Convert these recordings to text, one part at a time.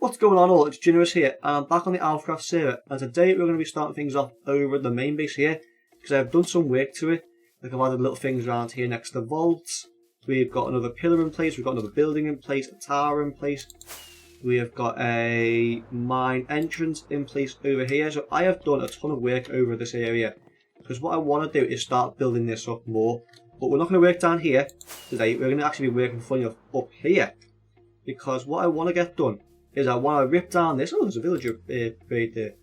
What's going on all? It's Generous here, and I'm back on the AlphaCraft server, and today we're going to be starting things off over at the main base here, because I've done some work to it. Like I've added little things around here next to the vaults. We've got another pillar in place, we've got another building in place, a tower in place. We have got a mine entrance in place over here, so I have done a ton of work over this area. Because what I want to do is start building this up more. But we're not going to work down here today, we're going to actually be working funny enough up here. Because what I want to get done is I want to rip down this. Oh, there's a villager right there.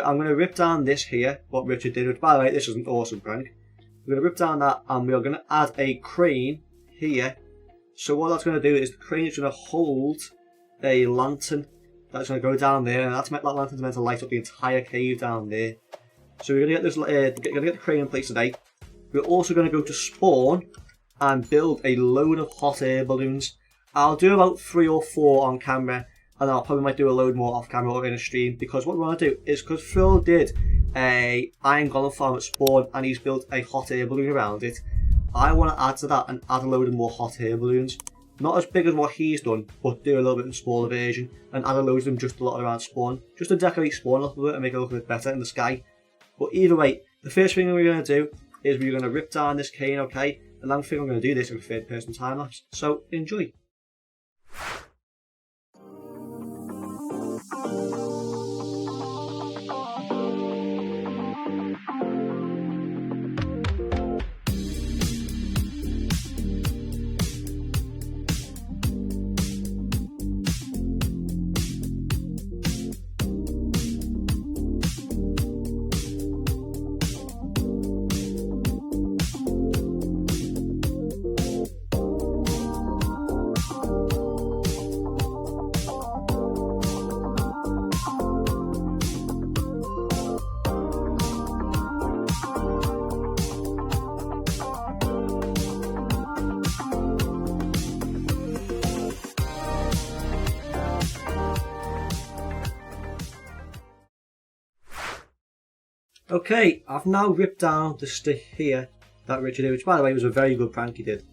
I'm going to rip down this here, what Richard did, which by the way, this is an awesome prank. We're going to rip down that and we're going to add a crane here. So what that's going to do is the crane is going to hold a lantern that's going to go down there, and that lantern's meant to light up the entire cave down there. So we're going to get this, going to get the crane in place today. We're also going to go to spawn and build a load of hot air balloons. I'll do about 3 or 4 on camera, and I'll probably might do a load more off camera or in a stream, because what we want to do is, because Phil did a iron golem farm at spawn and he's built a hot air balloon around it, I want to add to that and add a load of more hot air balloons. Not as big as what he's done, but do a little bit smaller version and add a load of them just a lot around spawn, just to decorate spawn a little bit and make it look a bit better in the sky. But either way, the first thing we're going to do is we're going to rip down this cane, okay? And I think I'm going to do this in a third person time lapse, so enjoy. Okay, I've now ripped down the stick here that Richard did, which by the way was a very good prank he did.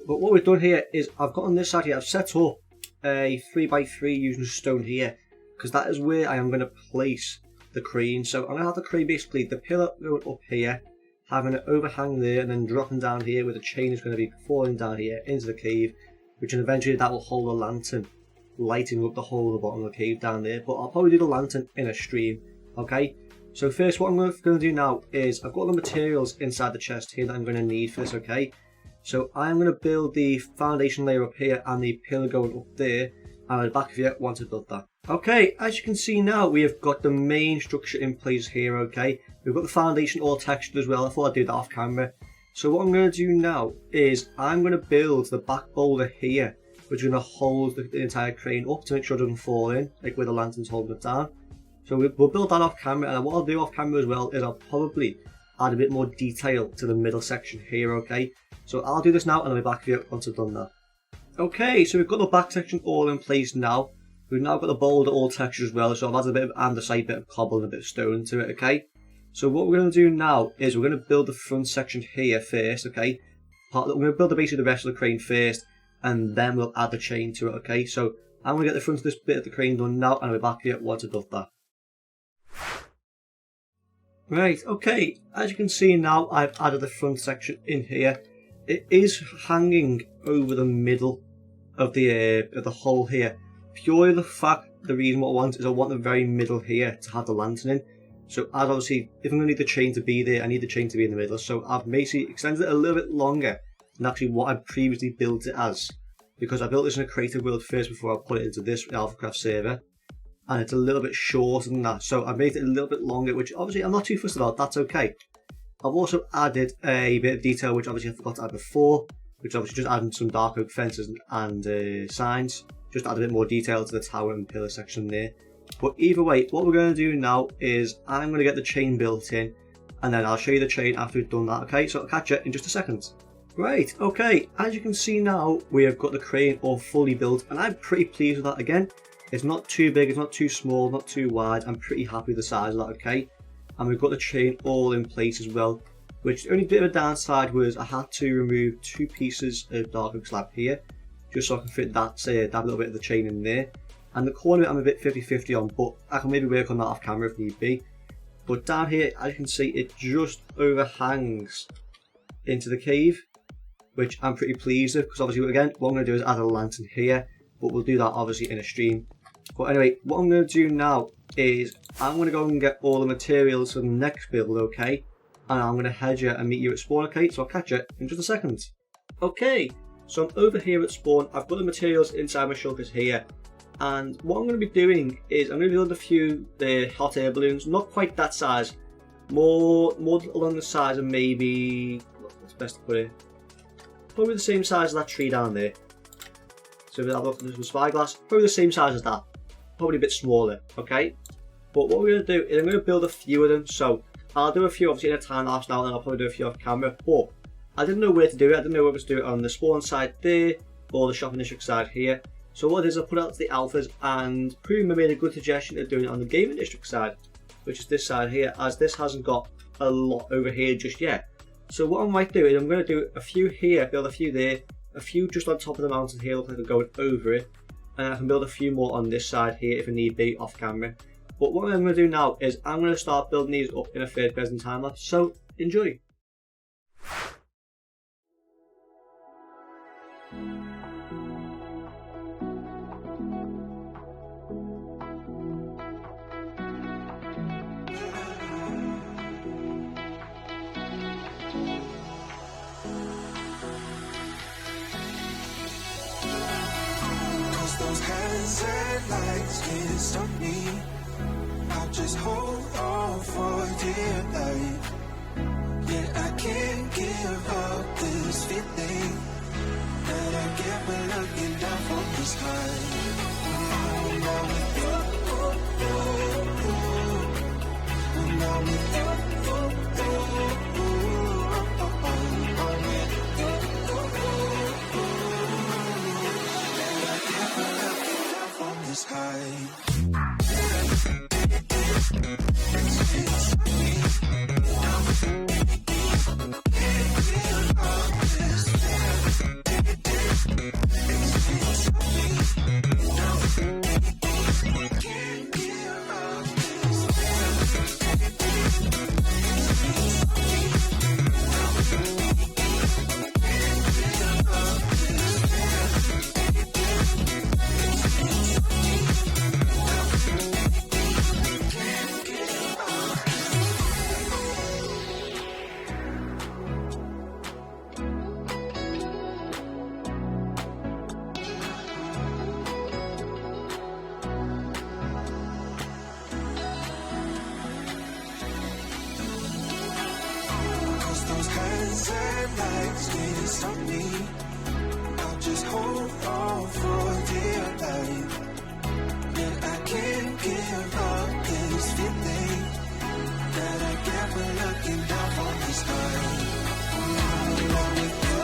But what we've done here is I've got on this side here, I've set up a 3x3 using stone here, because that is where I am going to place the crane. So I'm going to have the crane basically, the pillar going up here, having an overhang there, and then dropping down here where the chain is going to be falling down here into the cave, which eventually that will hold a lantern, lighting up the whole of the bottom of the cave down there. But I'll probably do the lantern in a stream, okay? So first what I'm going to do now is I've got the materials inside the chest here that I'm going to need for this, okay? So I'm going to build the foundation layer up here and the pillar going up there, and at the back of you once I built that. Okay, as you can see now we have got the main structure in place here, okay? We've got the foundation all textured as well. I thought I'd do that off camera. So what I'm going to do now is I'm going to build the back boulder here, which is going to hold the entire crane up to make sure it doesn't fall in, like where the lantern's holding it down. So we'll build that off camera, and what I'll do off camera as well is I'll probably add a bit more detail to the middle section here, okay? So I'll do this now and I'll be back here once I've done that. Okay, so we've got the back section all in place now. We've now got the boulder all textured as well, so I've added a bit of andesite, bit of cobble and a bit of stone to it, okay? So what we're going to do now is we're going to build the front section here first, okay? We're going to build basically the rest of the crane first, and then we'll add the chain to it, okay? So I'm going to get the front of this bit of the crane done now, and I'll be back here once I've done that. Right, okay, as you can see now I've added the front section in here. It is hanging over the middle of the hole here. Purely the reason what I want is I want the very middle here to have the lantern in. So as obviously, if I'm going to need the chain to be there, I need the chain to be in the middle. So I've basically extended it a little bit longer than actually what I previously built it as. Because I built this in a creative world first before I put it into this AlphaCraft server. And it's a little bit shorter than that, so I made it a little bit longer, which obviously I'm not too fussed about, that's okay. I've also added a bit of detail which obviously I forgot to add before, which obviously just adding some dark oak fences and signs, just add a bit more detail to the tower and pillar section there. But either way, what we're going to do now is I'm going to get the chain built in, and then I'll show you the chain after we've done that, okay? So I'll catch you in just a second. Right, okay, as you can see now, we have got the crane all fully built, and I'm pretty pleased with that again. It's not too big, it's not too small, not too wide. I'm pretty happy with the size of that, okay? And we've got the chain all in place as well, which the only bit of a downside was I had to remove 2 pieces of dark oak slab here, just so I can fit that little bit of the chain in there. And the corner I'm a bit 50-50 on, but I can maybe work on that off camera if need be. But down here, as you can see, it just overhangs into the cave, which I'm pretty pleased with, because obviously again, what I'm going to do is add a lantern here, but we'll do that obviously in a stream. But anyway, what I'm going to do now is I'm going to go and get all the materials for the next build, okay? And I'm going to head you and meet you at spawn, okay? So I'll catch you in just a second. Okay, so I'm over here at spawn. I've got the materials inside my shulkers here. And what I'm going to be doing is I'm going to build a few hot air balloons, not quite that size, more along the size of maybe, what's best to put it, probably the same size as that tree down there. So if I look at some spyglass, probably the same size as that, probably a bit smaller, okay? But what we're going to do is I'm going to build a few of them. So I'll do a few obviously in a time lapse now, and I'll probably do a few off camera, but I didn't know where to do it. I didn't know whether to do it on the spawn side there or the shopping district side here. So what it is, I put out to the alphas, and Pruma made a good suggestion of doing it on the gaming district side, which is this side here, as this hasn't got a lot over here just yet. So what I might do is I'm going to do a few here, build a few there, a few just on top of the mountain here, look like I'm going over it, and I can build a few more on this side here if I need be off camera. But what I'm going to do now is I'm going to start building these up in a third person time lapse, so enjoy. Those hands and lights can't stop me. I'll just hold on for dear life. Yeah, I can't give up this feeling that I get when looking down from the sky. I'm all with you. I'm all with you. Those hands and lights can't stop me. I'll just hold on for dear life. Yeah, I can't give up this feeling that I get when looking down from the sky. I'm with you.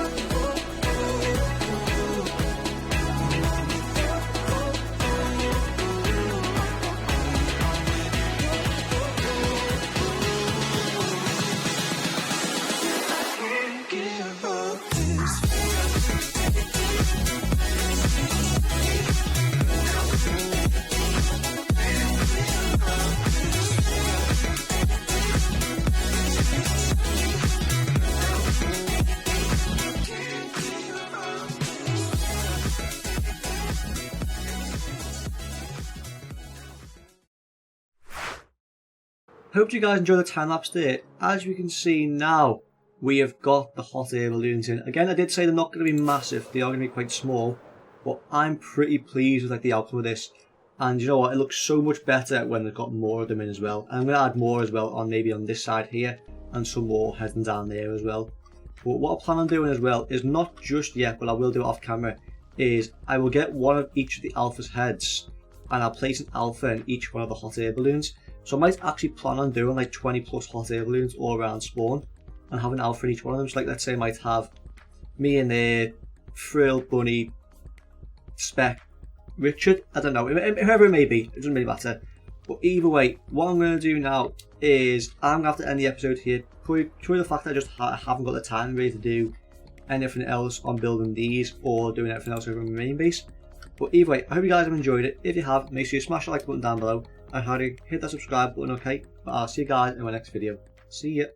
Hope you guys enjoy the time lapse there. As you can see now, we have got the hot air balloons in. Again, I did say they're not going to be massive, they are going to be quite small, but I'm pretty pleased with the outcome of this. And you know what, it looks so much better when they've got more of them in as well. And I'm going to add more as well on maybe on this side here, and some more heading down there as well. But what I plan on doing as well is not just yet, but I will do it off camera, is I will get one of each of the alpha's heads, and I'll place an alpha in each one of the hot air balloons. So I might actually plan on doing like 20 plus hot air balloons all around spawn and have an alpha in each one of them. So like let's say I might have me in there, Frill, Bunny, Spec, Richard, I don't know, whoever it may be, it doesn't really matter. But either way, what I'm going to do now is I'm going to have to end the episode here, purely the fact that I haven't got the time really to do anything else on building these or doing anything else over my main base. But either way, I hope you guys have enjoyed it. If you have, make sure you smash the like button down below and hit that subscribe button, okay? But I'll see you guys in my next video. See ya.